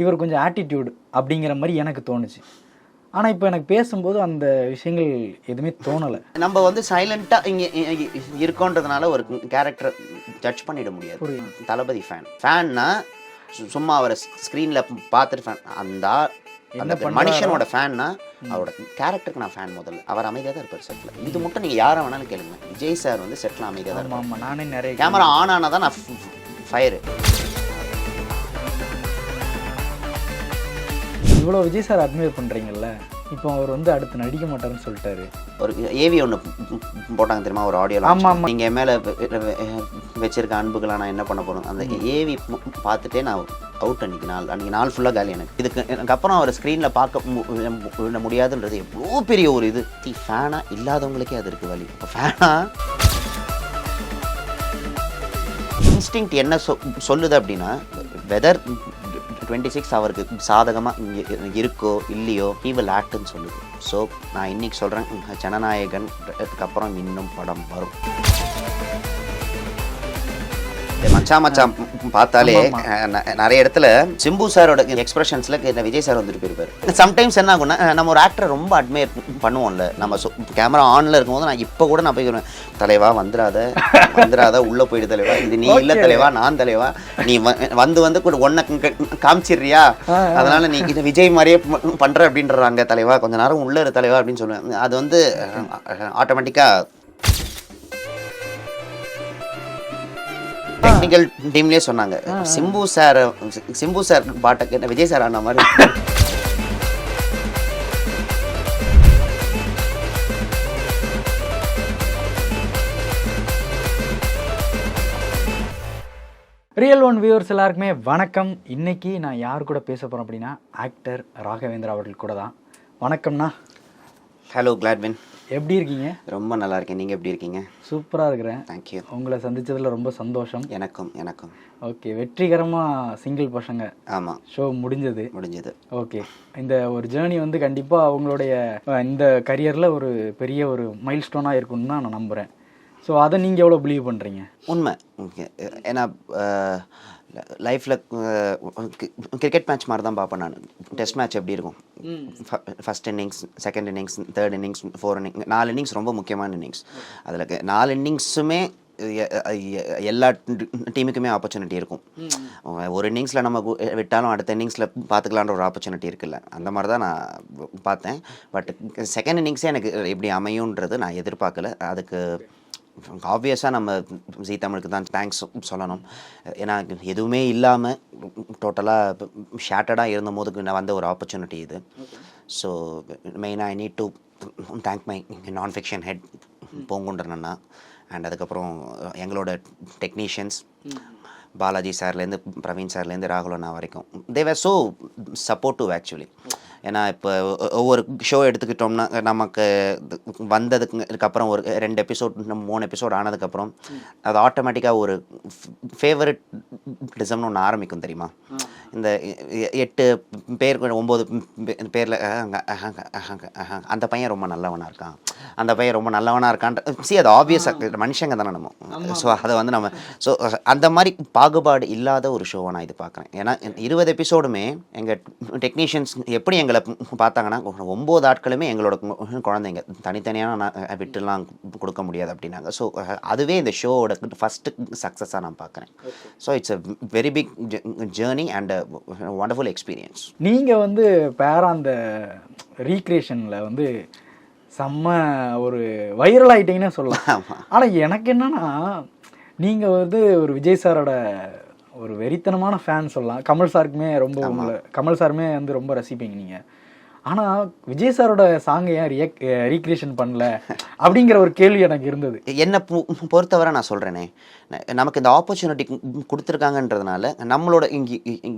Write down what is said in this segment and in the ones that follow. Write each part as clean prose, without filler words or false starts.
இவர் கொஞ்சம் ஆட்டிடியூட் அப்படிங்கிற மாதிரி எனக்கு தோணுச்சு. ஆனால் இப்போ எனக்கு பேசும்போது அந்த விஷயங்கள் எதுவுமே தோணலை. நம்ம வந்து சைலண்ட்டாக இங்கே இருக்கோன்றதுனால ஒரு கேரக்டரை ஜட்ஜ் பண்ணிட முடியாது. தளபதி ஃபேன்னா சும்மா அவரை ஸ்க்ரீனில் பார்த்துட்டு ஃபேன், அந்த மனுஷனோட ஃபேன்னா அவரோட கேரக்டருக்கு நான் ஃபேன். முதல்ல அவர் அமைதியாக தான் இருப்பார் செட்டில். இது மட்டும் நீங்கள் யாரை வேணாலும் கேளுங்க, விஜய் சார் வந்து செட்டில் அமைதியாக தான் இருப்பார். ஆமாம், நானே நிறைய கேமரா ஆன் ஆனால் தான் நான் ஃபயரு. இவ்வளோ விஜய் சார் அட்மையர் பண்ணுறீங்கல்ல, இப்போ அவர் வந்து அடுத்து நடிக்க மாட்டாருன்னு சொல்லிட்டாரு. ஒரு ஏவி ஒன்று போட்டாங்க தெரியுமா, ஒரு ஆடியோ. ஆமாம், நீங்கள் என் மேலே வச்சிருக்க அன்புகளாக நான் என்ன பண்ண போகிறோம், அந்த ஏவி பார்த்துட்டே நான் அவுட். அன்றைக்கி நாள் ஃபுல்லாக காலி எனக்கு. எனக்கு அவர் ஸ்க்ரீனில் பார்க்க முடியாதுன்றது எவ்வளோ பெரிய ஒரு இது. ஃபேனாக இல்லாதவங்களுக்கே அது இருக்குது வலி. இப்போ ஃபேனாக இன்ஸ்டிங் என்ன சொல்லுது அப்படின்னா, வெதர் 26 அவருக்கு சாதகமாக இருக்கோ இல்லையோ ஹீ வில் ஆக்ட்னு சொல்லுது. ஸோ நான் இன்னைக்கு சொல்கிறேன், ஜனநாயகன் அப்புறம் இன்னும் படம் வரும். மச்சான் பார்த்தாலே நிறைய இடத்துல சிம்பு சாரோட எக்ஸ்பிரஷன்ஸ்ல விஜய் சார் வந்துட்டு போயிருப்பாரு. சம்டைம்ஸ் என்ன ஆகும்னா, நம்ம ஒரு ஆக்டரை ரொம்ப அட்மையர் பண்ணுவோம்ல, நம்ம கேமரா ஆன்ல இருக்கும்போது நான் இப்போ கூட நான் போய் தலைவா வந்துடாத உள்ள போயிடு தலைவா, இது நீ இல்ல தலைவா நான் தலைவா, நீ வந்து கூட ஒன்ன காமிச்சிடுறியா, அதனால நீ இது விஜய் மாதிரியே பண்ற அப்படின்றாங்க தலைவா, கொஞ்ச நேரம் உள்ள இரு தலைவா அப்படின்னு சொல்லுவேன். அது வந்து ஆட்டோமேட்டிக்கா டெக்னிக்கல் டீம்லேயே சொன்னாங்க, சிம்பு சார் பாட்டை விஜய் சார் ஆன மாதிரி. ரியல் ஒன் வியூவர்ஸ் எல்லாருக்குமே வணக்கம். இன்னைக்கு நான் யார் கூட பேச போகிறேன் அப்படின்னா, ஆக்டர் ராகவேந்திரா அவர்கள் கூட தான். வணக்கம்ண்ணா. ஹலோ கிளாட்வின், எப்படி இருக்கீங்க? ரொம்ப நல்லா இருக்கேன், நீங்கள் எப்படி இருக்கீங்க? சூப்பராக இருக்கிறேன். தேங்க்யூ. உங்களை சந்தித்ததில் ரொம்ப சந்தோஷம். எனக்கும். ஓகே, வெற்றிகரமாக சிங்கிள் பசங்க ஆமாம் ஷோ முடிஞ்சது. ஓகே, இந்த ஒரு ஜேர்னி வந்து கண்டிப்பாக அவங்களுடைய இந்த கரியரில் ஒரு பெரிய ஒரு மைல் ஸ்டோனாக இருக்குன்னு தான் நான் நம்புகிறேன். ஸோ அதை நீங்கள் எவ்வளோ பிலீவ் பண்ணுறீங்க? உண்மை. ஏன்னா லைஃப்பில் கிரிக்கெட் மேட்ச் மாதிரி தான் பார்ப்பேன் நான். டெஸ்ட் மேட்ச் எப்படி இருக்கும், first innings, second innings, third innings, 4 innings, 4 innings ரொம்ப முக்கியமான இன்னிங்ஸ். அதில் 4 இன்னிங்ஸுமே எல்லா டீமுக்குமே ஆப்பர்ச்சுனிட்டி இருக்கும். ஒரு இன்னிங்ஸில் நம்ம விட்டாலும் அடுத்த இன்னிங்ஸில் பார்த்துக்கலான்ற ஒரு ஆப்பர்ச்சுனிட்டி இருக்குல்ல, அந்த மாதிரி தான் நான் பார்த்தேன். பட் செகண்ட் இன்னிங்ஸே எனக்கு எப்படி அமையுன்றது நான் எதிர்பார்க்கல. அதுக்கு ஆப்வியஸாக நம்ம ஜீ தமிழுக்கு தான் தேங்க்ஸ் சொல்லணும். ஏன்னா எதுவுமே இல்லாமல் டோட்டலாக ஷேட்டடாக இருந்த போதுக்கு நான் வந்த ஒரு ஆப்பர்ச்சுனிட்டி இது. ஸோ மெயினாக I need to thank my நான் ஃபிக்ஷன் ஹெட் பூங்குன்றண்ணா, அண்ட் அதுக்கப்புறம் எங்களோட டெக்னீஷியன்ஸ் பாலாஜி சார்லேருந்து பிரவீன் சார்லேருந்து ராகுல் அண்ணா வரைக்கும். தே வேர் ஸோ சப்போர்ட்டிவ் ஆக்சுவலி. ஏன்னா இப்போ ஒவ்வொரு ஷோ எடுத்துக்கிட்டோம்னா நமக்கு வந்ததுக்கு ஒரு 2 எபிசோட் 3 எபிசோட் ஆனதுக்கப்புறம் அது ஆட்டோமேட்டிக்காக ஒரு ஃபேவரட்டிசம்னு ஒன்று ஆரம்பிக்கும் தெரியுமா. இந்த 8 பேர் 9 பேரில் அந்த பையன் ரொம்ப நல்லவனாக இருக்கான், அந்த பையன் ரொம்ப நல்லவனாக இருக்கான். அது ஆப்வியஸாக மனுஷங்க தானே நம்ம. ஸோ அதை வந்து நம்ம அந்த மாதிரி பாகுபாடு இல்லாத ஒரு ஷோவை நான் இது பார்க்குறேன். ஏன்னா 20 எபிசோடுமே எங்கள் டெக்னீஷியன்ஸ் எப்படி எங்களை பார்த்தாங்கன்னா, 9 ஆட்களுமே எங்களோட குழந்தைங்க, தனித்தனியான விட்டுலாம் கொடுக்க முடியாது அப்படின்னாங்க. ஸோ அதுவே இந்த ஷோவோட ஃபஸ்ட்டு சக்ஸஸாக நான் பார்க்குறேன். So it's a very big journey and wonderful experience. நீங்கள் வந்து பேரா அந்த ரீக்ரியேஷனில் வந்து செம்ம ஒரு வைரல் ஆகிட்டீங்கன்னு சொல்லலாம். ஆனால் எனக்கு என்னன்னா, நீங்கள் வந்து ஒரு விஜய் சாரோட ஒரு வெறித்தனமான ஃபேன் சொல்லலாம். கமல் சாருக்குமே ரொம்ப கமல் சாருமே வந்து ரொம்ப ரசிப்பீங்க நீங்கள். ஆனால் விஜய் சாரோட சாங்கை ஏன் ரீக்ரியேஷன் பண்ணல அப்படிங்கிற ஒரு கேள்வி எனக்கு இருந்தது. என்னை பொறுத்தவரை நான் சொல்கிறேனே, நமக்கு இந்த ஆப்பர்ச்சுனிட்டி கொடுத்துருக்காங்கன்றதுனால நம்மளோட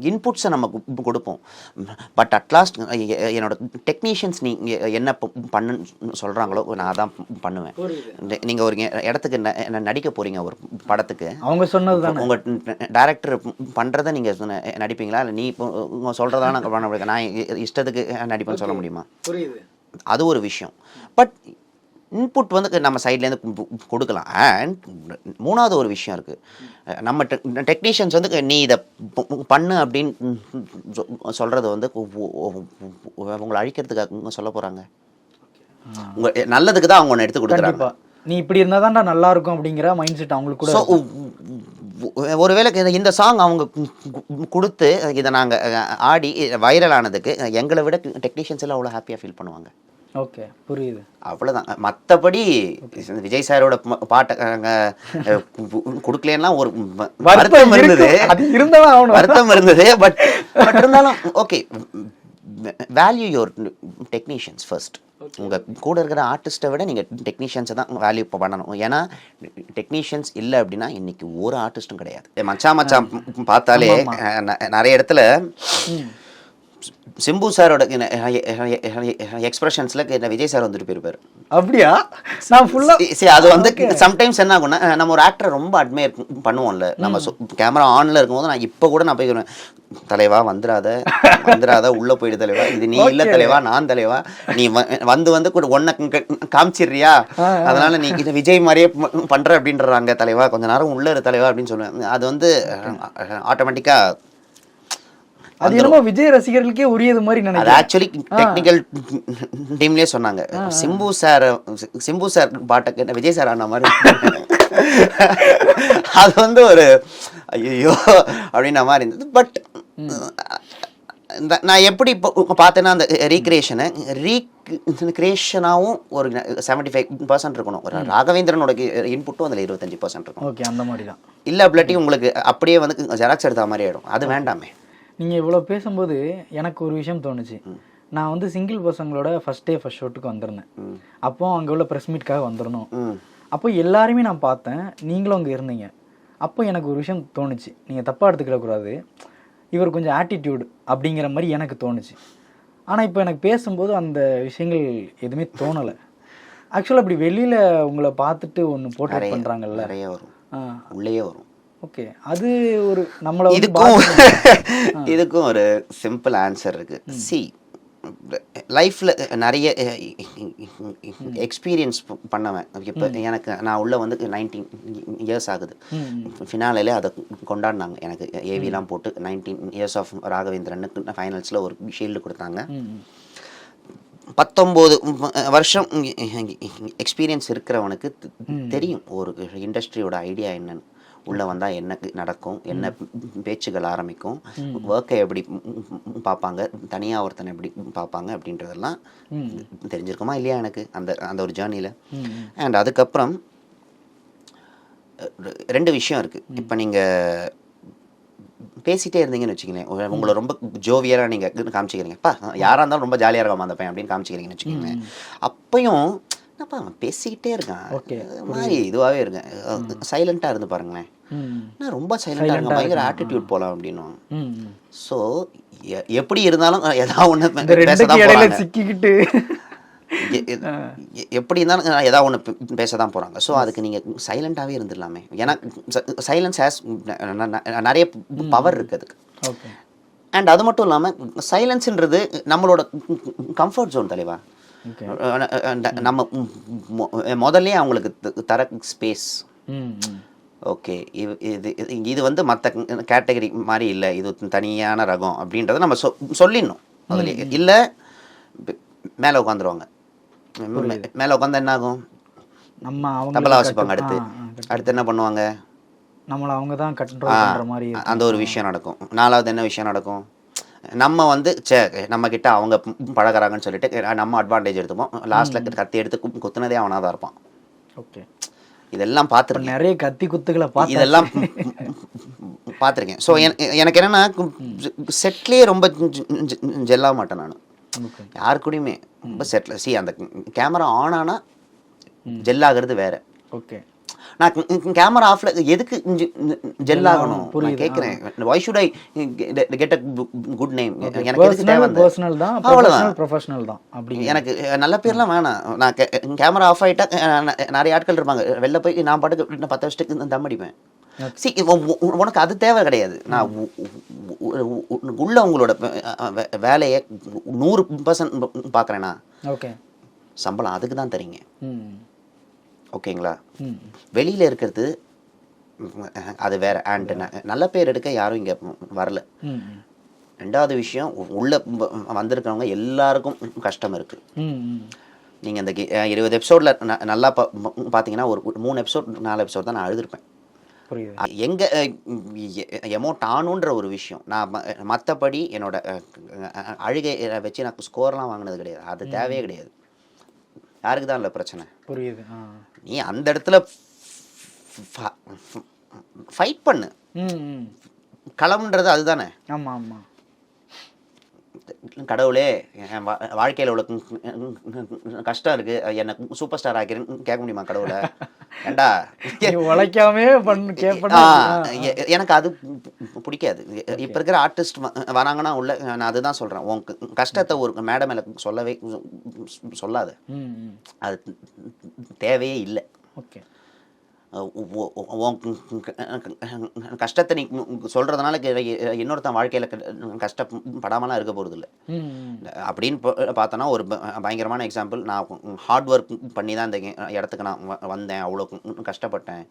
இன்புட்ஸை நம்ம கொடுப்போம். பட் அட்லாஸ்ட் என்னோட டெக்னீஷியன்ஸ் நீங்கள் என்ன பண்ணுன்னு சொல்கிறாங்களோ நான் அதான் பண்ணுவேன். நீங்கள் ஒரு இடத்துக்கு நடிக்க போகிறீங்க, ஒரு படத்துக்கு, அவங்க சொன்னது தான் உங்கள் டைரக்டர் பண்ணுறதை நீங்கள் நடிப்பீங்களா, இல்லை நீ இப்போ சொல்கிறதா நான் பண்ண முடியாது, நான் இஷ்டத்துக்கு நடிப்பேன் சொல்ல முடியுமா? புரியுது. அது ஒரு விஷயம். பட் இன்புட் வந்து நம்ம சைட்லேருந்து கொடுக்கலாம். அண்ட் 3வது ஒரு விஷயம் இருக்குது, நம்ம டெக்னீஷியன்ஸ் வந்து நீ இதை பண்ணு அப்படின்னு சொல்கிறது வந்து உங்களை அழிக்கிறதுக்காக சொல்ல போகிறாங்க. உங்கள் நல்லதுக்கு தான் அவங்க ஒன்று எடுத்து கொடுக்குறாங்க. நீ இப்படி இருந்தால் தான்டா நல்லா இருக்கும் அப்படிங்கிற மைண்ட் செட் அவங்களுக்கு கூட. ஸோ ஒருவேளை இந்த சாங் அவங்க கொடுத்து இதை நாங்கள் ஆடி வைரல் ஆனதுக்கு எங்களை விட டெக்னீஷியன்ஸ் எல்லாம் அவ்வளோ ஹாப்பியாக ஃபீல் பண்ணுவாங்க. ஓகே, புரியுது. அவ்வளோதான். மற்றபடி விஜய் சாரோட பாட்டை கொடுக்கலன்னா ஒரு வருத்தம் இருந்தது, வருத்தம் இருந்தது. பட் இருந்தாலும் okay, value your technicians first. உங்கள் கூட இருக்கிற ஆர்டிஸ்ட்டை விட நீங்கள் டெக்னீஷியன்ஸை தான் வேல்யூ பண்ணணும். ஏன்னா டெக்னீஷியன்ஸ் இல்லை அப்படின்னா இன்னைக்கு ஒரு ஆர்டிஸ்ட்டும் கிடையாது. மச்சான் பார்த்தாலே நிறைய இடத்துல சிம்பு சாரோட எக்ஸ்பிரஷன்ஸ்ல விஜய் சார் வந்துட்டு போயிருப்பாரு. அப்படியா? நான் ஃபுல்லா அது வந்து சம்டைம்ஸ் என்ன ஆகும்னா, நம்ம ஒரு ஆக்டரை ரொம்ப அட்மையர் பண்ணுவோம்ல, நம்ம கேமரா ஆன்ல இருக்கும்போது நான் இப்போ கூட நான் போய் தலைவா வந்துடாத உள்ள போயிடு தலைவா, இது நீ இல்ல தலைவா நான் தலைவா, நீ வந்து கூட ஒன்ன காமிச்சிடுறியா, அதனால நீ இது விஜய் மாதிரியே பண்ற அப்படின்றாங்க தலைவா, கொஞ்ச நேரம் உள்ள இரு தலைவா அப்படின்னு சொல்லுவேன். அது வந்து ஆட்டோமேட்டிக்கா அது என்னமோ விஜய் ரசிகர்களுக்கே உரியது மாதிரி நினைக்கிறேன். அது ஆக்சுவலி டெக்னிக்கல் டீம்லயே சொன்னாங்க, சிம்பு சார் பாட்டுக்கு விஜய் சார் ஆன மாதிரி. அது வந்து ஒரு ஐயோ அப்படின்ற மாதிரி இருந்தது. பட் நான் எப்படி இப்போ பார்த்தேன்னா, அந்த ரீக்ரியேஷனாகவும் ஒரு 75% இருக்கணும். ஒரு ராகவேந்திரனோட இன்புட்டும் அதில் 25% இருக்கும். ஓகே, அந்த மாதிரி தான். இல்லை அப்படிட்டி உங்களுக்கு அப்படியே வந்து ஜெராக்ஸ் எடுத்த மாதிரி ஆகிடும். அது வேண்டாமே. நீங்கள் இவ்வளோ பேசும்போது எனக்கு ஒரு விஷயம் தோணுச்சு. நான் வந்து சிங்கிள் பசங்களோட ஃபர்ஸ்ட் ஷோட்டுக்கு வந்திருந்தேன். அப்போ அங்கே உள்ள ப்ரெஸ் மீட்காக வந்துடணும். அப்போ எல்லாருமே நான் பார்த்தேன், நீங்களும் அங்கே இருந்தீங்க. அப்போ எனக்கு ஒரு விஷயம் தோணுச்சு, நீங்கள் தப்பாக எடுத்துக்கிடக்கூடாது, இவர் கொஞ்சம் ஆட்டிடியூட் அப்படிங்கிற மாதிரி எனக்கு தோணுச்சு. ஆனால் இப்போ எனக்கு பேசும்போது அந்த விஷயங்கள் எதுவுமே தோணலை. ஆக்சுவலாக அப்படி வெளியில் உங்களை பார்த்துட்டு ஒன்று போர்ட்ரேட் பண்ணுறாங்கல்ல, நிறைய வரும், உள்ளேயே வரும். ஓகே, அது ஒரு நம்மளை இதுக்கும் ஒரு சிம்பிள் ஆன்சர் இருக்கு. சி, லைஃப்பில் நிறைய எக்ஸ்பீரியன்ஸ் பண்ணவேன். இப்போ எனக்கு நான் உள்ள வந்து 19 இயர்ஸ் ஆகுது. ஃபினாலே அதை கொண்டாடினாங்க, எனக்கு ஏவிலாம் போட்டு 19 இயர்ஸ் ஆஃப் ராகவேந்திரனுக்கு ஃபைனல்ஸில் ஒரு ஷீல்டு கொடுத்தாங்க. 19 வருஷம் எக்ஸ்பீரியன்ஸ் இருக்கிறவனுக்கு தெரியும் ஒரு இண்டஸ்ட்ரியோட ஐடியா என்னன்னு. உள்ளே வந்தால் என்ன நடக்கும், என்ன பேச்சுகள் ஆரம்பிக்கும், ஒர்க்கை எப்படி பார்ப்பாங்க, தனியாக ஒருத்தனை எப்படி பார்ப்பாங்க அப்படின்றதெல்லாம் தெரிஞ்சிருக்குமா இல்லையா எனக்கு அந்த ஒரு ஜேர்னியில். அண்ட் அதுக்கப்புறம் 2 விஷயம் இருக்குது. இப்போ நீங்கள் பேசிகிட்டே இருந்தீங்கன்னு வச்சுக்கோங்களேன், உங்களை ரொம்ப ஜோவியராக நீங்கள் காமிச்சிக்கிறீங்கப்பா, யாராக இருந்தாலும் ரொம்ப ஜாலியாக இருக்காம அந்த பையன் அப்படின்னு காமிச்சிக்கிறீங்கன்னு வச்சுக்கோங்களேன். அப்பையும் என்னப்பா அவன் பேசிக்கிட்டே இருக்கான் மாதிரி இதுவாகவே இருக்கேன், சைலண்ட்டாக இருந்து பாருங்களேன், நான் ரொம்ப சைலண்டாக இருக்கேன், பயங்கர ஆட்டிடியூட் போகலாம் அப்படின்னும். ஸோ எப்படி இருந்தாலும் ஏதாவது ஒன்று பேசதான் சிக்கிக்கிட்டு, எப்படி இருந்தாலும் ஏதாவது ஒன்று பேச தான் போகிறாங்க. ஸோ அதுக்கு நீங்கள் சைலண்ட்டாகவே இருந்துடலாமே. ஏன்னா சைலன்ஸ் ஹேஸ் நிறைய பவர் இருக்குது அதுக்கு. அண்ட் அது மட்டும் இல்லாமல் சைலன்ஸுன்றது நம்மளோட கம்ஃபர்ட் ஜோன் தலைவா. நம்ம முதல்ல அவங்களுக்கு தர ஸ்பேஸ். ஓகே, இது வந்து மற்ற கேட்டகரி மாதிரி இல்லை, இது தனியான ரகம் அப்படின்றத நம்ம சொல்லிடணும் அதுலேயே. இல்லை மேலே உட்காந்துருவாங்க, மேலே உட்காந்தா என்ன ஆகும், தபலா வாசிப்பாங்க, அடுத்து என்ன பண்ணுவாங்க, நம்மளை அவங்க தான் கண்ட்ரோல் பண்ற மாதிரி அந்த ஒரு விஷயம் நடக்கும். 4வது என்ன விஷயம் நடக்கும், நம்ம வந்து நம்ம கிட்ட அவங்க பழகிறாங்கன்னு சொல்லிட்டு நம்ம அட்வான்டேஜ் எடுத்துப்போம். லாஸ்ட்டில் கத்தி எடுத்து குத்துனதே அவனாக தான் இருப்பான். ஓகே, இதெல்லாம் பார்த்துருக்கேன், நிறைய கத்தி குத்துக்களை பார்த்து இதெல்லாம் பார்த்துருக்கேன். ஸோ எனக்கு என்னென்னா செட்லேயே ரொம்ப ஜெல்லாக மாட்டேன் நான் யாரு கூடயுமே. ரொம்ப செட்டில் அந்த கேமரா ஆன் ஆனால் ஜெல்லாகிறது வேறு. ஓகே, நான் கேமரா ஆஃப்ல எதுக்கு ஜெல் ஆகணும் கேட்குறேன். Why should I get a good name, எனக்கு எதுக்கு தேவை, பர்சனல் தான், அவ்வளோதான், ப்ரொஃபஷனல் தான். அப்படி எனக்கு நல்ல பேர்லாம் வேணாம். நான் கேமரா ஆஃப் ஆகிட்டா நிறைய ஆட்கள் இருப்பாங்க, வெளில போய் நான் பாட்டுக்கு 10 வருஷத்துக்கு தம் அடிப்பேன். சி, உனக்கு அது தேவை கிடையாது. நான் உள்ள உங்களோட வேலையை 100% பார்க்குறேன்னா, ஓகே, சம்பளம் அதுக்கு தான் தரீங்க. ஓகேங்களா? ம். வெளியில் இருக்கிறது அது வேற. அண்ட் நல்ல பேர் எடுக்க யாரும் இங்கே வரல. ம். ரெண்டாவது விஷயம், உள்ள வந்திருக்கிறவங்க எல்லாருக்கும் கஷ்டம் இருக்குது. ம். நீங்கள் இந்த 20 எபிசோடில் நல்லா பார்த்தீங்கன்னா ஒரு 3 எபிசோட் 4 எபிசோட் தான் நான் அழுதுருப்பேன். புரியுது. எங்கே எமோட் ஆனுன்ற ஒரு விஷயம். நான் மற்றபடி என்னோட அழுகை வச்சு நான் ஸ்கோர்லாம் வாங்கினது கிடையாது. அது தேவையே கிடையாது. யாருக்கு தான் இல்லை பிரச்சனை. புரியுது. நீ அந்த இடத்துல ஃபைட் பண்ணு. களம்ன்றது அதுதானே. ஆமாம் ஆமாம். கடவுளே என் வாழ்க்கையில் உள்ள கஷ்டம் இருக்குது, என்னை சூப்பர் ஸ்டார் ஆக்கிறேன்னு கேட்க முடியுமா கடவுளை? ஏண்டா உழைக்காமே எனக்கு அது பிடிக்காது. இப்போ இருக்கிற ஆர்டிஸ்ட் வராங்கன்னா உள்ள நான் அதுதான் சொல்கிறேன், உன் கஷ்டத்தை ஒரு மேடை மேலே சொல்லாத. அது தேவையே இல்லை. ஓகே. கஷ்டத்தை நீ சொல்கிறதுனால இன்னொருத்தன் வாழ்க்கையில் கஷ்டப்படாமலாம் இருக்க போகிறது இல்லை. அப்படின்னு பார்த்தோன்னா ஒரு பயங்கரமான எக்ஸாம்பிள். நான் ஹார்ட் ஒர்க் பண்ணி தான் இந்த இடத்துக்கு நான் வந்தேன், அவ்வளோ கஷ்டப்பட்டேன்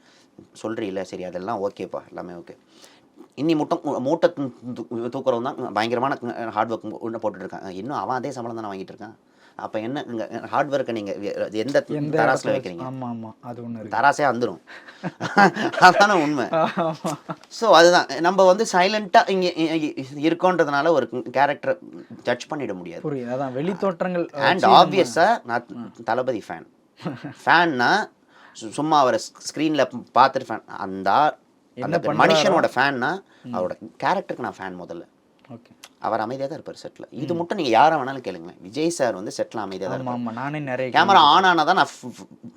சொல்கிறீல்ல, சரி அதெல்லாம் ஓகேப்பா, எல்லாமே ஓகே. இன்னி மூட்டை தூக்குறவன் தான் பயங்கரமான ஹார்ட் ஒர்க் போட்டுட்ருக்கான். இன்னும் அவன் அதே சம்பளம் தானே வாங்கிட்டு இருக்கான். அப்போ என்ன ஹார்ட் ஒர்க்கை நீங்கள் எந்த தராசில் வைக்கிறீங்க? ஆமாம் ஆமாம், அது ஒன்று தராசே வந்துடும். அதான உண்மை. ஸோ அதுதான் நம்ம வந்து சைலண்ட்டாக இங்கே இருக்கோன்றதுனால ஒரு கேரக்டரை ஜட்ஜ் பண்ணிட முடியாது. புரியுது. அதான் வெளி தோற்றங்கள். அண்ட் ஆப்வியஸாக நான் தளபதி ஃபேன்னா சும்மா அவரை ஸ்க்ரீனில் பார்த்துட்டு ஃபேன். அந்த மனுஷனோட ஃபேன்னா அவரோட கேரக்டருக்கு நான் ஃபேன் முதல்ல. ஓகே. அவர் அமைதியாக தான் இருப்பார் செட்டில். இது மட்டும் நீங்கள் யாரை வேணாலும் கேளுங்களேன், விஜய் சார் வந்து செட்டில் அமைதியாக தான் இருப்பார். ஆமாம், நானே நிறைய கேமரா ஆன் ஆனால் தான் நான்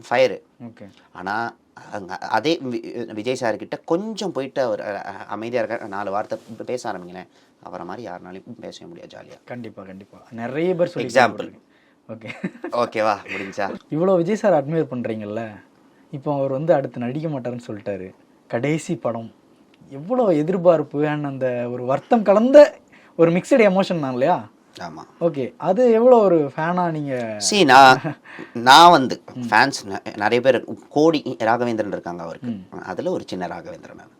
ஃபயரு. ஓகே. ஆனால் அதே விஜய் சார்கிட்ட கொஞ்சம் போயிட்டு அவர் அமைதியாக இருக்க 4 வார்த்தை பேச ஆரம்பிங்களேன், அவரை மாதிரி யாருனாலையும் பேச முடியாது ஜாலியாக. கண்டிப்பாக நிறைய பேர் சொல்லி. எக்ஸாம்பிள். ஓகே. ஓகேவா, முடிஞ்சா? இவ்வளோ விஜய் சார் அட்மையர் பண்ணுறீங்கல்ல, இப்போ அவர் வந்து அடுத்து நடிக்க மாட்டாருன்னு சொல்லிட்டாரு. கடைசி படம் எவ்வளோ எதிர்பார்ப்பு அண்ட் அந்த ஒரு வருத்தம் கலந்த ஒரு மிக்சடு எமோஷன் தான் இல்லையா? ஆமாம். ஓகே. அது எவ்வளோ ஒரு ஃபேனாக நீங்கள்? நான் வந்து ஃபேன்ஸ் நிறைய பேர், கோடி ராகவேந்திரன் இருக்காங்க அவருக்கு. அதில் ஒரு சின்ன ராகவேந்திரன். நான்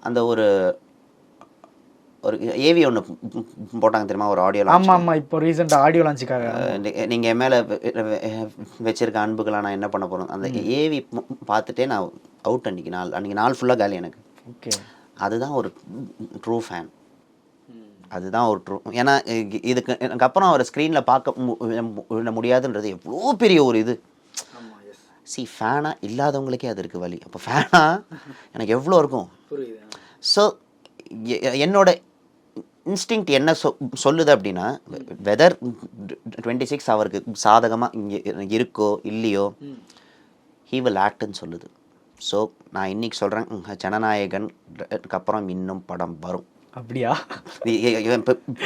அந்த ஒரு ஏவி ஒன்று போட்டாங்க தெரியுமா, ஒரு ஆடியோ. ஆமாம் ஆமாம், இப்போ ரீசெண்டாக ஆடியோ லான்ச்சுக்காக. நீங்கள் என் மேலே வச்சிருக்க அன்புகளாக நான் என்ன பண்ண போகிறோம், அந்த ஏவி பார்த்துட்டே நான் அவுட். அன்றைக்கி நாள் ஃபுல்லாக காலி எனக்கு. ஓகே. அதுதான் ஒரு ட்ரூ ஃபேன். அதுதான் ஒரு ட்ரூ. ஏன்னா எனக்கு அப்புறம் அவர் ஸ்க்ரீனில் பார்க்க முடியாதுன்றது எவ்வளோ பெரிய ஒரு இது. ஃபேனாக இல்லாதவங்களுக்கே அது இருக்குது வலி. அப்போ ஃபேனாக எனக்கு எவ்வளோ இருக்கும். ஸோ என்னோட இன்ஸ்டிங்க்ட் என்ன சொல்லுது அப்படின்னா, வெதர் 26 அவருக்கு சாதகமாக இங்கே இருக்கோ இல்லையோ, ஹீ வில் ஆக்ட்னு சொல்லுது. ஸோ நான் இன்னைக்கு சொல்கிறேன், ஜனநாயகனுக்கு அப்புறம் இன்னும் படம் வரும். அப்படியா?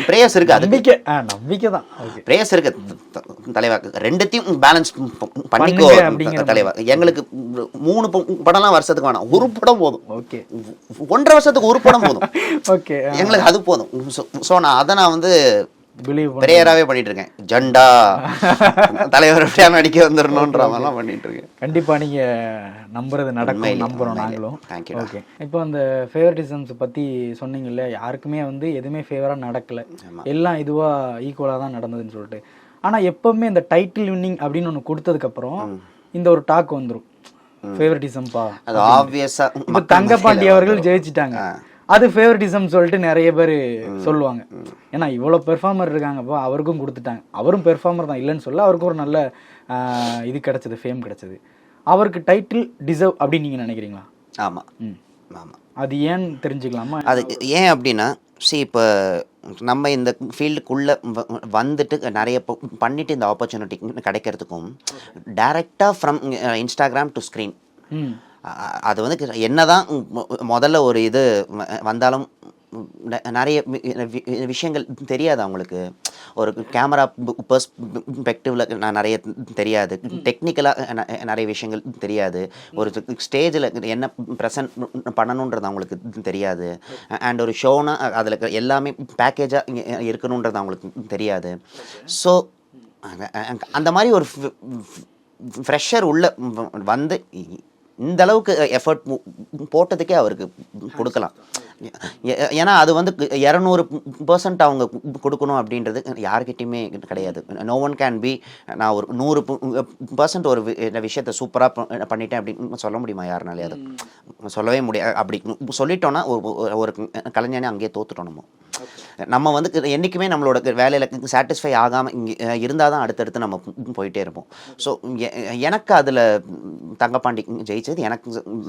பிரேயர்ஸ் இருக்கு, அது நம்பிக்கை தான். பிரேயர்ஸ் இருக்கு தலைவா. ரெண்டுத்தையும் பேலன்ஸ் பண்ணிக்கோ தலைவா. எங்களுக்கு 3 படம்லாம் வருஷத்துக்கு வேணாம், ஒரு படம் போதும். ஓகே. 1.5 வருஷத்துக்கு ஒரு படம் போதும். ஓகே, எங்களுக்கு அது போதும். ஸோ நான் வந்து பிரேயராகவே பண்ணிட்டு இருக்கேன். ஜண்டா தலைவர் எப்படியா நடிக்க வந்துடணுன்ற மாதிரிலாம் பண்ணிட்டு இருக்கேன். கண்டிப்பாக நீங்கள் நம்புறது நடக்கும், நம்புகிறோம் நாங்களும். தேங்க்யூ. ஓகே. இப்போ அந்த ஃபேவரட்டிசம்ஸ் பற்றி சொன்னீங்க இல்லையா, யாருக்குமே வந்து எதுவுமே ஃபேவராக நடக்கலை, எல்லாம் இதுவாக ஈக்குவலாக தான் நடந்ததுன்னு சொல்லிட்டு. ஆனால் எப்போவுமே இந்த டைட்டில் வின்னிங் அப்படின்னு ஒன்று கொடுத்ததுக்கப்புறம் இந்த ஒரு டாக் வந்துடும், ஃபேவரட்டிசம்பா. அது ஆப்வியஸாக இப்போ தங்கப்பாண்டி அவர்கள் ஜெயிச்சிட்டாங்க, அது ஃபேவரட்டிசம் சொல்லிட்டு நிறைய பேர் சொல்லுவாங்க. ஏன்னா இவ்வளோ பெர்ஃபார்மர் இருக்காங்கப்போ அவருக்கும் கொடுத்துட்டாங்க, அவரும் பெர்ஃபார்மர் தான் இல்லைன்னு சொல்ல, அவருக்கும் ஒரு நல்ல இது கிடச்சிது, ஃபேம் கிடச்சிது. அவருக்கு டைட்டில் டிசர்வ் அப்படின்னு நீங்கள் நினைக்கிறீங்களா? ஆமாம். ஆமாம். அது ஏன்னு தெரிஞ்சுக்கலாமா? அது ஏன் அப்படின்னா, இப்போ நம்ம இந்த ஃபீல்டுக்குள்ளே வந்துட்டு நிறைய பண்ணிவிட்டு இந்த ஆப்பர்ச்சுனிட்டி கிடைக்கிறதுக்கும் டைரெக்டாக ஃப்ரம் இன்ஸ்டாகிராம் டு ஸ்க்ரீன், அது வந்து என்னதான் முதல்ல ஒரு இது வந்தாலும் நிறைய விஷயங்கள் தெரியாது அவங்களுக்கு. ஒரு கேமரா பெர்ஸ்பெக்டிவில் நிறைய தெரியாது, டெக்னிக்கலாக நிறைய விஷயங்கள் தெரியாது, ஒரு ஸ்டேஜில் என்ன ப்ரெசன்ட் பண்ணணுன்றது அவங்களுக்கு தெரியாது, அண்ட் ஒரு ஷோனா அதில் எல்லாமே பேக்கேஜாக இருக்கணுன்றது அவங்களுக்கு தெரியாது. ஸோ அந்த மாதிரி ஒரு ஃப்ரெஷர் உள்ள வந்து இந்த அளவுக்கு எஃபர்ட் போட்டதுக்கே அவருக்கு கொடுக்கலாம். ஏன்னா அது வந்து 200% அவங்க கொடுக்கணும் அப்படின்றது யாருக்கிட்டையுமே கிடையாது. நோ ஒன் கேன் பி நான் ஒரு 100% ஒரு விஷயத்தை சூப்பராக பண்ணிட்டேன் அப்படின்னு சொல்ல முடியுமா யாருனாலே? அது சொல்லவே முடியாது. அப்படி சொல்லிட்டோன்னா ஒரு கலைஞனே அங்கேயே தோத்துட்டோம். நம்ம வந்து என்றைக்குமே நம்மளோட வேலையில் சாட்டிஸ்ஃபை ஆகாமல் இங்கே இருந்தால் தான் அடுத்தடுத்து நம்ம போயிட்டே இருப்போம். ஸோ எனக்கு அதில் தங்கப்பாண்டி ஜெயிச்சது எனக்கு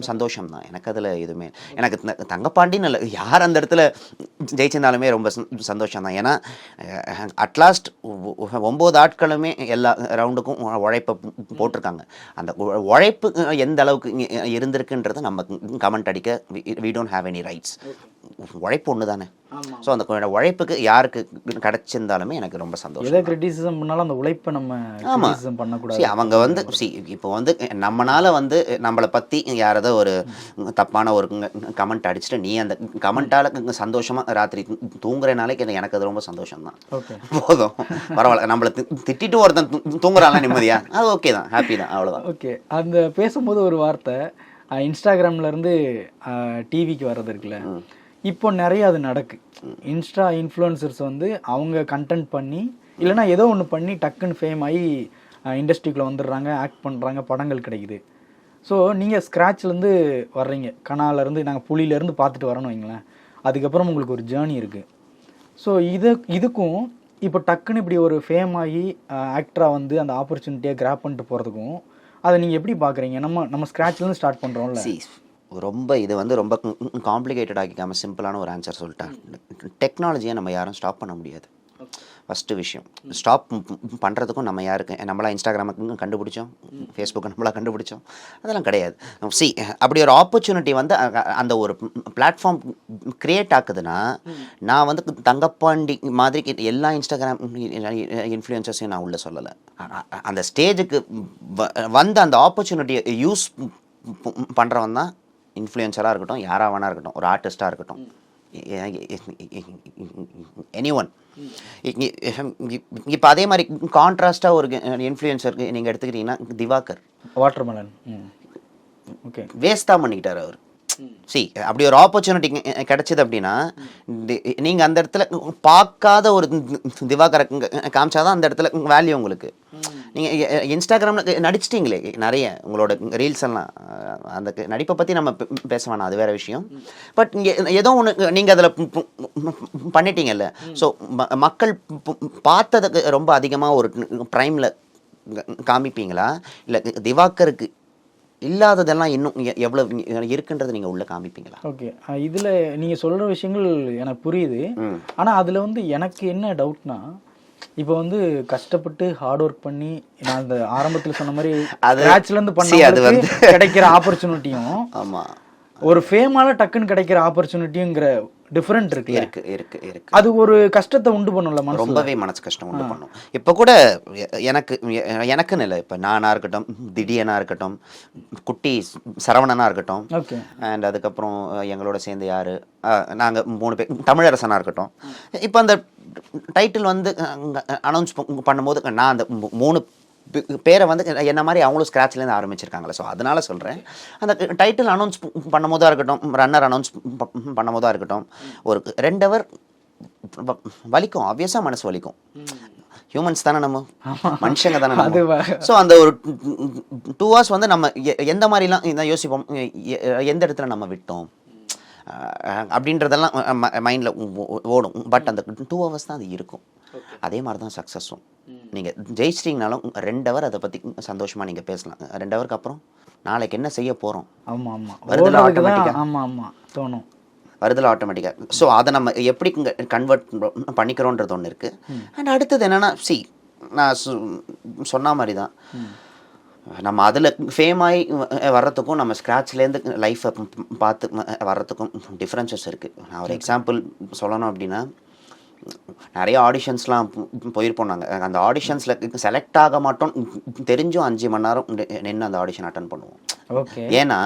சந்தோஷம் தான். எனக்கு அதில் எதுவுமே எனக்கு தங்கப்பாண்டின்னு இல்லை, யார் அந்த இடத்துல ஜெயிச்சிருந்தாலுமே ரொம்ப சந்தோஷம் தான். ஏன்னா அட்லாஸ்ட் 9 ஆட்களுமே எல்லா ரவுண்டுக்கும் உழைப்பை போட்டிருக்காங்க. அந்த உழைப்பு எந்த அளவுக்கு இருந்திருக்குன்றதை நம்ம கமெண்ட் அடிக்க we don't have any rights. உழைப்பு ஒன்று தானே. ஸோ அந்த உழைப்புக்கு யாருக்கு கிடைச்சிருந்தாலுமே எனக்கு ரொம்ப சந்தோஷம். எதை கிரிட்டிசிசம் பண்ணாலும் அந்த உழைப்பை நம்ம கிரிட்டிசிசம் பண்ணக்கூடாது. அவங்க வந்து இப்போ வந்து நம்மளால வந்து நம்மளை பற்றி யாராவது ஒரு தப்பான ஒரு கமெண்ட் அடிச்சுட்டு நீ அந்த கமெண்ட்டால் சந்தோஷமாக ராத்திரி தூங்குற நாளைக்கு எனக்கு அது ரொம்ப சந்தோஷம் தான். போதும், பரவாயில்ல. நம்மளை திட்டிட்டு ஒருத்தன் தூங்குறாங்களா நிம்மதியா, அது ஓகே தான், ஹாப்பி தான், அவ்வளோதான். ஓகே. அந்த பேசும்போது ஒரு வார்த்தை இன்ஸ்டாகிராம்லேருந்து டிவிக்கு வர்றது இருக்குல்ல, இப்போ நிறைய அது நடக்கு. இன்ஸ்டா இன்ஃப்ளூயன்சர்ஸ் வந்து அவங்க கண்டென்ட் பண்ணி இல்லைனா ஏதோ ஒன்று பண்ணி டக்குன்னு ஃபேம் ஆகி இண்டஸ்ட்ரிக்குள்ளே வந்துடுறாங்க, ஆக்ட் பண்ணுறாங்க, படங்கள் கிடைக்குது. ஸோ நீங்கள் ஸ்க்ராட்ச்லேருந்து வர்றீங்க, கனாலேருந்து நாங்கள் புலியிலேருந்து பார்த்துட்டு வரணும் வைங்களேன். அதுக்கப்புறம் உங்களுக்கு ஒரு ஜேர்னி இருக்குது. ஸோ இதுக்கும் இப்போ டக்குன்னு இப்படி ஒரு ஃபேம் ஆகி ஆக்டராக வந்து அந்த ஆப்பர்ச்சுனிட்டியை கிராப் பண்ணிட்டு போகிறதுக்கும் அதை நீங்கள் எப்படி பார்க்குறீங்க? நம்ம ஸ்க்ராட்ச்லேருந்து ஸ்டார்ட் பண்ணுறோம்ல. ரொம்ப இது வந்து ரொம்ப காம்ப்ளிகேட்டட் ஆகிக்காமல் சிம்பிளான ஒரு ஆன்சர் சொல்லிட்டேன். டெக்னாலஜியை நம்ம யாரும் ஸ்டாப் பண்ண முடியாது. ஃபஸ்ட்டு விஷயம், ஸ்டாப் பண்ணுறதுக்கும் நம்ம யாருக்கு நம்மளா இன்ஸ்டாகிராமுக்கு கண்டுபிடிச்சோம், ஃபேஸ்புக்கை நம்மளா கண்டுபிடிச்சோம், அதெல்லாம் கிடையாது. அப்படி ஒரு ஆப்பர்ச்சுனிட்டி வந்து அந்த ஒரு பிளாட்ஃபார்ம் க்ரியேட் ஆக்குதுன்னா, நான் வந்து தங்கப்பாண்டி மாதிரி எல்லா இன்ஸ்டாகிராம் இன்ஃப்ளூயன்சர்ஸையும் நான் உள்ளே சொல்லலை. அந்த ஸ்டேஜுக்கு வந்து அந்த ஆப்பர்ச்சுனிட்டியை யூஸ் பண்ணுறவன் தான் இன்ஃப்ளூயன்சராக இருக்கட்டும், யாராக வேணா இருக்கட்டும், ஒரு ஆர்டிஸ்டாக இருக்கட்டும், எனி ஒன். இப்போ அதே மாதிரி கான்ட்ராஸ்டாக ஒரு இன்ஃப்ளூயன்சர் நீங்கள் எடுத்துக்கிட்டிங்கன்னா திவாகர் வாட்டர்மெலன் ஓகே வேஸ்ட் தான் பண்ணிக்கிட்டார் அவர். அப்படி ஒரு ஆப்பர்ச்சுனிட்டி கிடைச்சது அப்படின்னா நீங்கள் அந்த இடத்துல பார்க்காத ஒரு திவாகரை காமிச்சாதான் அந்த இடத்துல வேல்யூ உங்களுக்கு. நீங்கள் இன்ஸ்டாகிராமில் நடிச்சிட்டிங்களே நிறைய உங்களோட ரீல்ஸ் எல்லாம், அந்த நடிப்பை பற்றி நம்ம பேச வேணாம், அது வேறு விஷயம். பட் இங்கே ஏதோ ஒன்று நீங்கள் அதில் பண்ணிட்டீங்கல்ல. ஸோ மக்கள் பார்த்ததுக்கு ரொம்ப அதிகமாக ஒரு ப்ரைமில் காமிப்பீங்களா, இல்லை திவாகருக்கு இல்லாததெல்லாம் இன்னும் எவ்வளோ இருக்குன்றதை நீங்கள் உள்ளே காமிப்பீங்களா? ஓகே, இதில் நீங்கள் சொல்கிற விஷயங்கள் எனக்கு புரியுது. ஆனால் அதில் வந்து எனக்கு என்ன டவுட்னா, இப்போ வந்து கஷ்டப்பட்டு ஹார்ட் ஒர்க் பண்ணி நான் அந்த ஆரம்பத்தில் சொன்ன மாதிரி ஸ்க்ராட்ச்லேருந்து பண்ணி அது வந்து கிடைக்கிற ஆப்பர்ச்சுனிட்டியும், ஆமாம், ஒரு ஃபேமால டக்குன்னு கிடைக்கிற ஆப்பர்ச்சுனிட்டிங்கிற டிஃபரெண்ட் இருக்கு. அது ஒரு கஷ்டத்தை உண்டு பண்ணும்ல, ரொம்பவே மனசு கஷ்டம் உண்டு பண்ணும். இப்போ கூட எனக்குன்னு இல்லை, இப்போ நானாக இருக்கட்டும், திடீர்னா இருக்கட்டும், குட்டி சரவணனாக இருக்கட்டும், அண்ட் அதுக்கப்புறம் எங்களோட சேர்ந்து யார் நாங்கள் 3 பேர், தமிழரசனாக இருக்கட்டும், இப்போ அந்த டைட்டில் வந்து அனௌன்ஸ் பண்ணும்போது நான் அந்த 3 பேரை வந்து என்ன மாதிரி அவங்களும் ஸ்க்ராட்ச்லேருந்து ஆரம்பிச்சிருக்காங்களே. ஸோ அதனால சொல்கிறேன், அந்த டைட்டில் அனௌன்ஸ் பண்ணும் போதாக இருக்கட்டும், ரன்னர் அனௌன்ஸ் பண்ணும் போதாக இருக்கட்டும், ஒரு 2 ஹவர் வலிக்கும், ஆப்வியஸாக மனசு வலிக்கும். ஹியூமன்ஸ் தானே, நம்ம மனுஷங்க தானே நம்ம. ஸோ அந்த ஒரு 2 ஹவர்ஸ் வந்து நம்ம எந்த மாதிரிலாம் இதான் யோசிப்போம், எந்த இடத்துல நம்ம விட்டோம் அப்படின்றதெல்லாம் மைண்டில் ஓடும். பட் அந்த 2 ஹவர்ஸ் தான் அது இருக்கும். அதே மாதிரி தான் சக்ஸஸும். நீங்கள் ஜெயிச்சிட்டிங்கனாலும் 2 ஹவர் அதை பற்றி சந்தோஷமாக நீங்கள் பேசலாம். 2 ஹவருக்கு அப்புறம் நாளைக்கு என்ன செய்ய போகிறோம், வருதுல ஆட்டோமேட்டிக்காக தோணும், வருதுல ஆட்டோமேட்டிக்காக. ஸோ அதை நம்ம எப்படி கன்வெர்ட் பண்ணிக்கிறோன்றது ஒன்று இருக்குது. அண்ட் அடுத்தது என்னென்னா, நான் சொன்ன மாதிரி தான், நம்ம அதில் ஃபேம் ஆகி வர்றதுக்கும் நம்ம ஸ்க்ராட்ச்லேருந்து லைஃப்பை பார்த்து வர்றதுக்கும் டிஃப்ரென்சஸ் இருக்குது. நான் ஒரு எக்ஸாம்பிள் சொல்லணும் அப்படின்னா, நிறைய ஆடிஷன்ஸ்லாம் போயிருப்போம் நாங்கள். அந்த ஆடிஷன்ஸில் செலக்ட் ஆக மாட்டோம் தெரிஞ்சும் 5 மணி நேரம் நின்று அந்த ஆடிஷன் அட்டன் பண்ணுவோம். ஏன்னா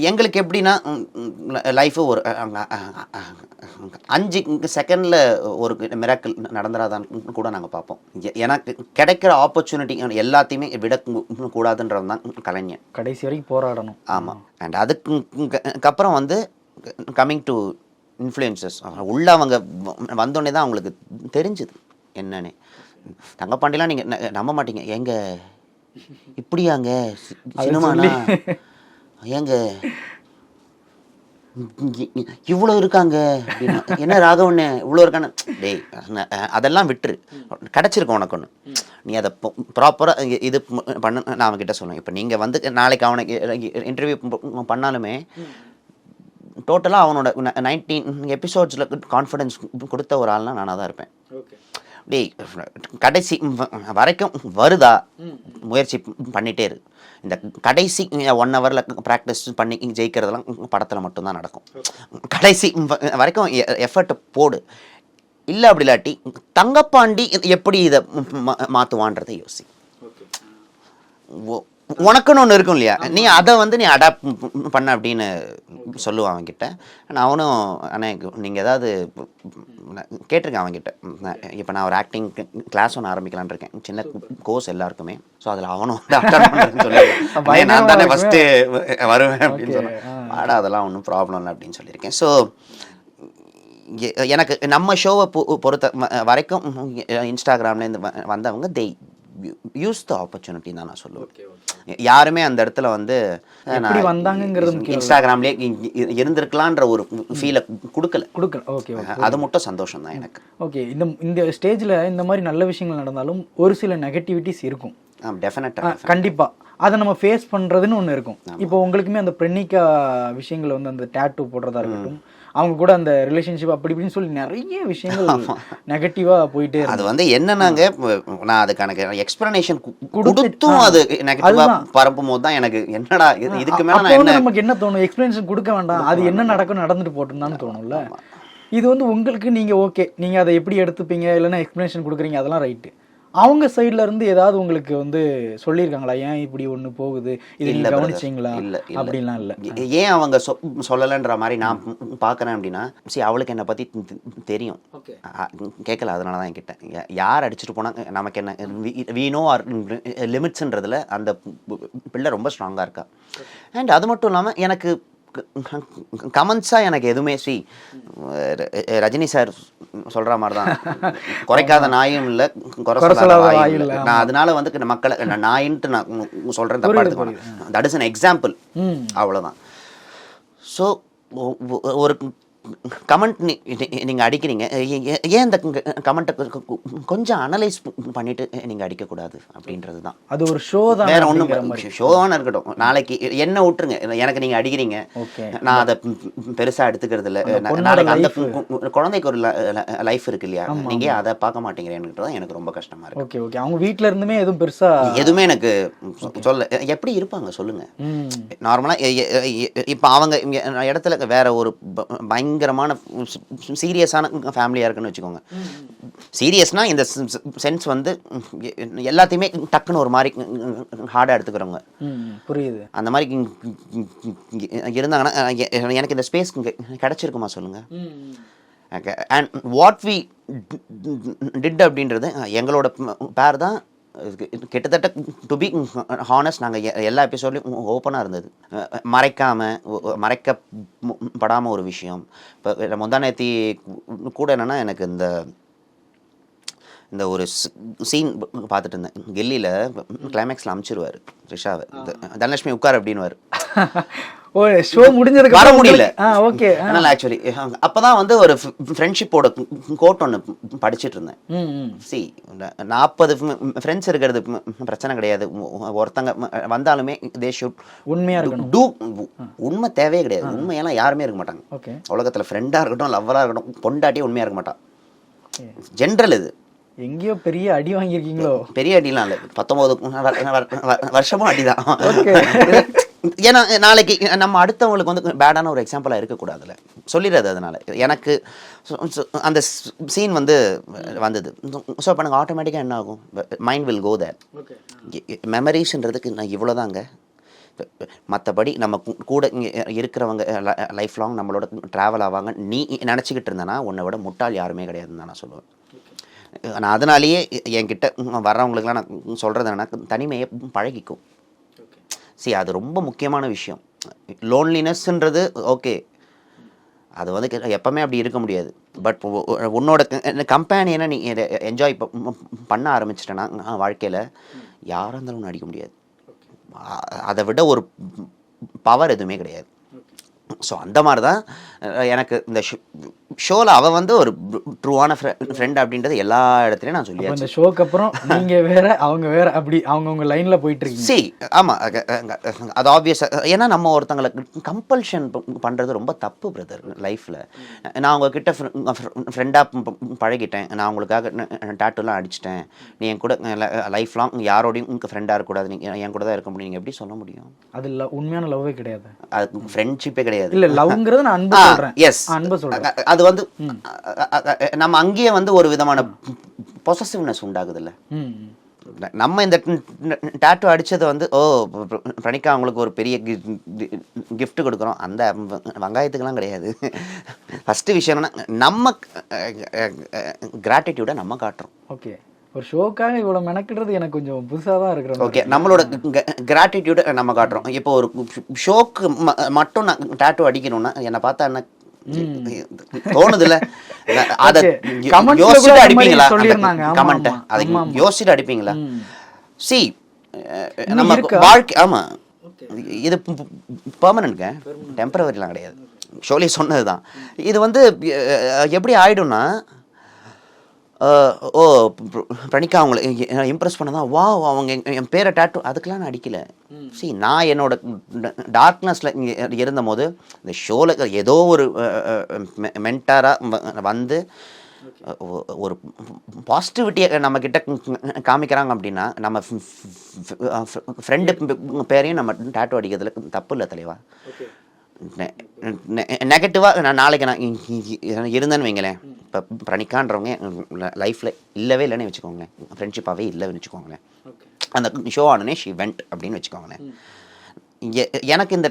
எங்களுக்கு எப்படின்னா லைஃபு ஒரு 5 செகண்டில் ஒரு மிராக்கிள் நடந்துடாதான் கூட நாங்கள் பார்ப்போம். எனக்கு கிடைக்கிற ஆப்பர்ச்சுனிட்டி எல்லாத்தையுமே விடக்கூடாதுன்றது தான் கலைஞன். கடைசி வரைக்கும் போராடணும். ஆமாம். அண்ட் அதுக்கப்புறம் வந்து கம்மிங் டு இன்ஃப்ளூயன்சஸ் உள்ள அவங்க வந்தோடனே தான் அவங்களுக்கு தெரிஞ்சுது என்னன்னு. தங்கப்பாண்டிலாம் நீங்கள் நம்ப மாட்டீங்க, எங்க இப்படியாங்க சினிமானா ஏங்க இவ்வளோ இருக்காங்க அப்படின்னா, என்ன ராகவண்ணே இவ்வளோ இருக்கான்னு, டேய் அதெல்லாம் விட்டுரு, கிடச்சிருக்கோம் உனக்கு ஒன்று, நீ அதை ப்ராப்பராக இது பண்ண நான் அவன்கிட்ட சொல்லுவேன். இப்போ நீங்கள் வந்து நாளைக்கு அவனுக்கு இன்டர்வியூ பண்ணாலுமே டோட்டலாக அவனோட 19 எபிசோட்ஸில் கான்ஃபிடென்ஸ் கொடுத்த ஒரு ஆள்னா நானாக தான் இருப்பேன். டேய் கடைசி வரைக்கும் வருதா முயற்சி பண்ணிகிட்டே இரு. இந்த கடைசி 1 ஹவரில் ப்ராக்டிஸ் பண்ணி ஜெயிக்கிறதெல்லாம் படத்தில் மட்டும்தான் நடக்கும். கடைசி வரைக்கும் எஃபர்ட் போடு. இல்லை அப்படி இல்லாட்டி தங்கப்பாண்டி எப்படி இதை மாற்றுவான்றதை யோசி. உனக்குன்னு ஒன்று இருக்கும் இல்லையா, நீ அதை வந்து நீ அடாப்ட் பண்ண அப்படின்னு சொல்லுவான் அவன்கிட்ட. அவனும் ஆனால் நீங்கள் ஏதாவது கேட்டிருக்கேன் அவன்கிட்ட. இப்போ நான் ஒரு ஆக்டிங் கிளாஸ் ஒன்று ஆரம்பிக்கலான் இருக்கேன், சின்ன கோர்ஸ் எல்லாருக்குமே. ஸோ அதில் அவனும் சொல்லி நான் தானே ஃபஸ்ட்டு வருவேன் அப்படின்னு சொன்னேன். ஆடா அதெல்லாம் ஒன்றும் ப்ராப்ளம் இல்லை அப்படின்னு சொல்லியிருக்கேன். ஸோ எனக்கு நம்ம ஷோவை பொறுத்த வரைக்கும் இன்ஸ்டாகிராம்லேருந்து வந்தவங்க யூஸ் த ஆப்பர்ச்சுனிட்டி தான் நான் சொல்லுவேன். யாருமே அந்த இடத்துல வந்து இன்ஸ்டாகிராம்லேயே இருந்திருக்கலான்ற ஒரு ஃபீலை கொடுக்கல. ஓகே, அது மட்டும் சந்தோஷம் தான் எனக்கு. ஓகே, இந்த ஸ்டேஜில் இந்த மாதிரி நல்ல விஷயங்கள் நடந்தாலும் ஒரு சில நெகட்டிவிட்டிஸ் இருக்கும். டெஃபினட்டாக கண்டிப்பாக அதை நம்ம ஃபேஸ் பண்ணுறதுன்னு ஒன்று இருக்கும். இப்போ உங்களுக்குமே அந்த பிரென்னிக்கா விஷயங்கள் வந்து அந்த டேட்டூ போடுறதா இருக்கட்டும், அவங்க கூட அந்த ரிலேஷன்ஷிப் அப்படி இப்படின்னு சொல்லி நிறைய விஷயங்கள் நெகட்டிவாக போயிட்டே இருக்கு. அது வந்து என்னன்னாங்க, நான் அதுக்கான எக்ஸ்பிளனேஷன் கொடுத்தும் அது நெகட்டிவாக பரப்பும் போது தான் எனக்கு என்னடா இதுக்கு மேலே நமக்கு என்ன தோணும், எக்ஸ்பிளனேஷன் கொடுக்க வேண்டாம், அது என்ன நடக்கும் நடந்துட்டு போட்டோம் தான் தோணும்ல. இது வந்து உங்களுக்கு நீங்கள் ஓகே, நீங்கள் அதை எப்படி எடுத்துப்பீங்க, இல்லைன்னா எக்ஸ்பிளனேஷன் கொடுக்குறீங்க, அதெல்லாம் ரைட்டு. அவங்க சைட்ல இருந்து ஏதாவது உங்களுக்கு வந்து சொல்லியிருக்காங்களா, ஏன் இப்படி ஒன்று போகுது, இது இல்லை கவனிச்சிங்களா அப்படின்லாம் இல்லை? ஏன் அவங்க சொல்லலைன்ற மாதிரி நான் பார்க்குறேன் அப்படின்னா, சரி அவளுக்கு என்னை பற்றி தெரியும், கேட்கல, அதனால தான் என்கிட்ட யார் அடிச்சுட்டு போனால் நமக்கு என்ன, வி நோ ஆர் லிமிட்ஸுன்றதுல அந்த பிள்ளை ரொம்ப ஸ்ட்ராங்காக இருக்கா. அண்ட் அது மட்டும் இல்லாமல் எனக்கு கமெண்ட்ஸாக எனக்கு எதுவுமே ரஜினி சார் சொல்கிற மாதிரி தான், குறைக்காத நாயும் இல்லை குறை சொல்லாத வாயும் இல்லை. நான் அதனால வந்து மக்களை நாயின்ட்டு நான் சொல்கிறேன், தப்பா எடுத்துக்கோங்க. தட் இஸ் அன் எக்ஸாம்பிள், அவ்வளோதான். ஸோ ஒரு கமெண்ட் நீங்கள் அடிக்கிறீங்க, ஏன் இந்த கமெண்ட்டை கொஞ்சம் அனலைஸ் பண்ணிட்டு நீங்கள் அடிக்கக்கூடாது அப்படின்றது தான். அது ஒரு ஷோ தான், வேற ஒன்றும் ஷோவான இருக்கட்டும். நாளைக்கு என்ன விட்டுருங்க, எனக்கு நீங்கள் அடிக்கிறீங்க, நான் அதை பெருசாக எடுத்துக்கிறது இல்லை. நாளைக்கு அந்த குழந்தைக்கு ஒரு லைஃப் இருக்கு இல்லையா, நீங்கள் அதை பார்க்க மாட்டேங்கிறேன்றது தான் எனக்கு ரொம்ப கஷ்டமாக இருக்கு. ஓகே ஓகே, அவங்க வீட்டில் இருந்துமே எதுவும் பெருசாக எதுவுமே எனக்கு சொல்ல, எப்படி இருப்பாங்க சொல்லுங்கள். நார்மலாக இப்போ அவங்க இடத்துல வேற ஒரு பயங்கரமான சீரியஸான ஃபேமிலியாக இருக்குன்னு வச்சுக்கோங்க. சீரியஸ்னா இந்த சென்ஸ் வந்து எல்லாத்தையுமே டக்குன்னு ஒரு மாதிரி ஹார்டாக எடுத்துக்கிறவங்க, புரியுது. அந்த மாதிரி இருந்தாங்கன்னா எனக்கு இந்த ஸ்பேஸ் கிடைச்சிருக்குமா சொல்லுங்கள். அண்ட் வாட் வி டிட் அப்படின்றது எங்களோட பேர் தான். கிட்டத்தட்ட டு பி ஹானஸ்ட், நாங்கள் எல்லா எபிசோட்லையும் ஓப்பனாக இருந்தது, மறைக்கப்படாமல் ஒரு விஷயம். இப்போ முந்தானேத்தி கூட என்னென்னா, எனக்கு இந்த ஒரு சீன் பார்த்துட்டு இருந்தேன், கெல்லியில் கிளைமேக்ஸில் அமுச்சிருவார் ரிஷாவை, தனலட்சுமி உட்கார் அப்படின்னுவார். ஓ, ஷோ முடிஞ்சதுக்கு வர முடியல. ஓகே, அதனால் ஆக்சுவலி அப்போதான் வந்து ஒரு ஃப்ரெண்ட்ஷிப்போட கோட் ஒன்று படிச்சுட்டு இருந்தேன். சி 40 ஃப்ரெண்ட்ஸ் இருக்கிறது பிரச்சனை கிடையாது, ஒருத்தங்க வந்தாலுமே தே ஷுட் உண்மையாக இருக்கணும். டூ உண்மை தேவையே கிடையாது, உண்மையெல்லாம் யாருமே இருக்க மாட்டாங்க உலகத்தில். ஃப்ரெண்டாக இருக்கட்டும், லவ்வராக இருக்கட்டும், பொண்டாட்டியே உண்மையாக இருக்க மாட்டான். ஜென்ரல் இது. எங்கேயோ பெரிய அடி வாங்கியிருக்கீங்களோ? பெரிய அடிலாம் இல்லை, 19 வருஷமும் அடிதான். ஏன்னா நாளைக்கு நம்ம அடுத்தவங்களுக்கு வந்து பேடான ஒரு எக்ஸாம்பிளாக இருக்கக்கூடாதுல்ல, சொல்லிடுறது. அதனால் எனக்கு அந்த சீன் வந்து வந்தது. ஸோ அப்போ எனக்கு ஆட்டோமேட்டிக்காக என்ன ஆகும், மைண்ட் வில் கோ தேர். மெமரிஸ்ன்றதுக்கு நான் இவ்வளோதாங்க, மற்றபடி நம்ம கூட இருக்கிறவங்க லைஃப் லாங் நம்மளோட ட்ராவல் ஆவாங்க நீ நினச்சிக்கிட்டு இருந்தேன்னா உன்னை விட முட்டாள் யாருமே கிடையாதுன்னு தான் நான் சொல்லுவேன். நான் அதனாலேயே என்கிட்ட வர்றவங்களுக்குலாம் நான் சொல்கிறது என்னன்னா தனிமையை பழகிக்கும். சரி, அது ரொம்ப முக்கியமான விஷயம். லோன்லினஸ்ன்றது ஓகே, அது வந்து எப்போவுமே அப்படி இருக்க முடியாது. பட் உன்னோட கம்பேனியனை நீ என்ஜாய் பண்ண ஆரம்பிச்சிட்டேன்னா வாழ்க்கையில் யாராக இருந்தாலும் ஒன்று அடிக்க முடியாது. அதை விட ஒரு பவர் எதுவுமே கிடையாது. ஸோ அந்த மாதிரி தான் எனக்கு இந்த ஷோவில் அவள் வந்து ஒரு ட்ரூவான ஃப்ரெண்ட் அப்படின்றது எல்லா இடத்துலையும் நான் சொல்லியாச்சு. இந்த ஷோக்கு அப்புறம் நீங்கள் வேற அவங்க வேற அப்படி அவங்கவுங்க லைனில் போயிட்டு இருக்கீங்க. சரி, ஆமாம், அது ஆப்வியஸாக. ஏன்னா நம்ம ஒருத்தங்களை கம்பல்ஷன் பண்ணுறது ரொம்ப தப்பு பிரதர் லைஃப்பில். நான் உங்ககிட்ட ஃப்ரெண்டாக பழகிட்டேன், நான் உங்களுக்காக டாட்டூலாம் அடிச்சிட்டேன், நீ என் கூட லைஃப் லாங் யாரோடையும் உங்களுக்கு ஃப்ரெண்டாக இருக்கக்கூடாது, நீங்கள் என் கூட தான் இருக்க முடியும், நீங்கள் எப்படி சொல்ல முடியும்? அது உண்மையான லவ்வே கிடையாது, அது ஃப்ரெண்ட்ஷிப்பே கிடையாது. இல்ல லவ்ங்கிறது நான் அன்பு சொல்றேன். எஸ், அன்பு சொல்றேன். அது வந்து நம்ம அங்கேயே வந்து ஒரு விதமான பொசசிவ்னஸ் உண்டாகுதுல்ல. நம்ம இந்த டாட்டூ அடிச்சது வந்து பிரணிகா அவங்களுக்கு ஒரு பெரிய கிஃப்ட் கொடுக்குறோம், அந்த வெங்காயத்துக்கெல்லாம் கிடையாது. ஃபர்ஸ்ட் விஷயம் என்னன்னா நம்ம கிராட்டிடியூடை நம்ம காட்டுறோம். ஓகே, ஒரு ஷோக்காக இவ்வளோ மெனக்கிடுறது எனக்கு கொஞ்சம் புதுசாக தான் இருக்கிறது. ஓகே, நம்மளோட கிராட்டிடியூடை நம்ம காட்டுறோம். இப்போ ஒரு ஷோக்கு மட்டும் நான் டாட்டூ அடிக்கணும்னா என்னை பார்த்தா என்ன தோணுது இல்ல? அதை யோசிச்சுட்டு அடிப்பீங்களா? கமெண்ட் அதை யோசிச்சுட்டு அடிப்பீங்களா? சி, நம்ம வாழ்க்கை, ஆமா, இது பெர்மனன்ட்ங்க, டெம்பரவரிலாம் கிடையாது. ஷோலி சொன்னது தான் இது. வந்து எப்படி ஆயிடும்னா, பிரணிகா அவங்களை இம்ப்ரெஸ் பண்ணதான் வா அவங்க என் பேரை டாட்டூ, அதுக்கெலாம் நான் அடிக்கலை. சரி, நான் என்னோட டார்க்னஸில் இருந்த போது இந்த ஷோவில் ஏதோ ஒரு மென்டாராக வந்து ஒரு பாசிட்டிவிட்டியை நம்மக்கிட்ட காமிக்கிறாங்க அப்படின்னா நம்ம ஃப்ரெண்டு பேரையும் நம்ம டாட்டூ அடிக்கிறதுல தப்பு இல்லை தலைவா. நெகட்டிவாக நான் நாளைக்கு நான் இருந்தேன்னு வைங்களேன், இப்போ பிரணிகான்றவங்க லைஃப்பில் இல்லவே இல்லைன்னு வச்சுக்கோங்களேன், ஃப்ரெண்ட்ஷிப்பாகவே இல்லைன்னு வச்சுக்கோங்களேன், அந்த ஷோ ஆனோடனே ஷி வெண்ட் அப்படின்னு வச்சுக்கோங்களேன், எனக்கு இந்த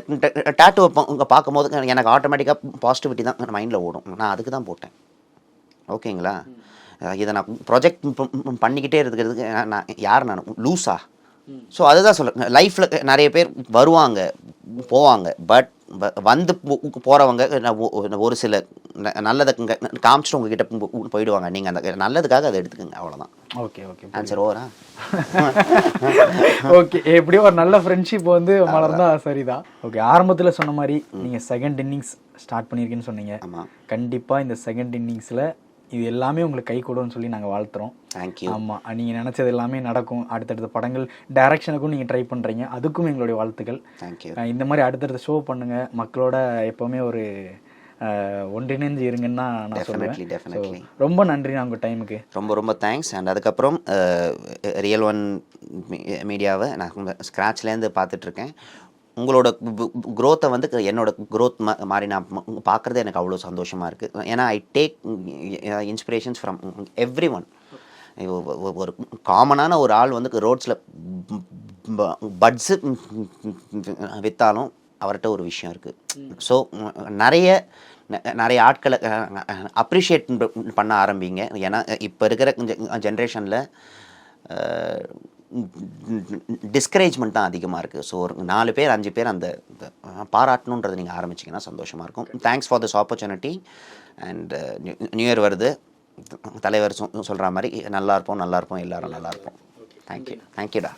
டாட்டூவை பார்க்கும்போது எனக்கு ஆட்டோமேட்டிக்காக பாசிட்டிவிட்டி தான் மைண்டில் ஓடும். நான் அதுக்கு தான் போட்டேன். ஓகேங்களா? இதை நான் ப்ரொஜெக்ட் பண்ணிக்கிட்டே இருக்கிறதுக்கு நான் லூஸா? ஸோ அதுதான் சொல்கிறேன். லைஃப்பில் நிறைய பேர் வருவாங்க போவாங்க, பட் வந்து போகிறவங்க ஒரு சில நல்லதை காமிச்சிட்டு உங்ககிட்ட போயிடுவாங்க. நீங்கள் அந்த நல்லதுக்காக அதை எடுத்துக்கோங்க, அவ்வளோதான். ஓகே ஓகே, ஆன்சர் ஓவரா? ஓகே, எப்படியோ ஒரு நல்ல ஃப்ரெண்ட்ஷிப் வந்து மலர்ந்தா சரிதான். ஓகே, ஆரம்பத்தில் சொன்ன மாதிரி நீங்கள் செகண்ட் இன்னிங்ஸ் ஸ்டார்ட் பண்ணியிருக்கீங்கன்னு சொன்னீங்க. ஆமாம், கண்டிப்பாக இந்த செகண்ட் இன்னிங்ஸில் இது எல்லாமே உங்களுக்கு கை கொடுன்னு சொல்லி நாங்கள் வாழ்த்துறோம். தேங்க்யூ. ஆமாம், நீங்கள் நினச்சது எல்லாமே நடக்கும். அடுத்தடுத்த படங்கள் டைரக்ஷனுக்கும் நீங்கள் ட்ரை பண்ணுறீங்க, அதுக்கும் எங்களுடைய வாழ்த்துக்கள். தேங்க்யூ. இந்த மாதிரி அடுத்தடுத்த ஷோ பண்ணுங்கள், மக்களோட எப்போவுமே ஒரு ஒன்றிணைந்து இருங்கன்னா நான் சொல்லுவேன். ரொம்ப நன்றி நான் உங்கள் டைமுக்கு. ரொம்ப ரொம்ப தேங்க்ஸ். அண்ட் அதுக்கப்புறம் ரியல் ஒன் மீடியாவை நான் ஸ்க்ராட்ச்லேருந்து பார்த்துட்ருக்கேன். உங்களோட க்ரோத்தை வந்து என்னோட க்ரோத் மாதிரி நான் பார்க்குறது எனக்கு அவ்வளோ சந்தோஷமாக இருக்குது. ஏன்னா I take inspirations from every one. ஒரு காமனான ஒரு ஆள் வந்து ரோட்ஸில் பட்ஸு விற்றாலும் அவர்கிட்ட ஒரு விஷயம் இருக்குது. ஸோ நிறைய ஆட்களை அப்ரிஷியேட் பண்ண ஆரம்பிங்க. ஏன்னா இப்போ இருக்கிற ஜென்ரேஷனில் டிஸ்கரேஜ்மெண்ட் தான் அதிகமாக இருக்குது. ஸோ ஒரு 4 பேர் 5 பேர் அந்த பாராட்டணுன்றதை நீங்கள் ஆரம்பிச்சிங்கன்னா சந்தோஷமாக இருக்கும். Thanks for this opportunity. And new year வருது, தலைவர் சொல்கிற மாதிரி நல்லா இருப்போம், எல்லோரும் நல்லா இருப்போம். தேங்க்யூடா.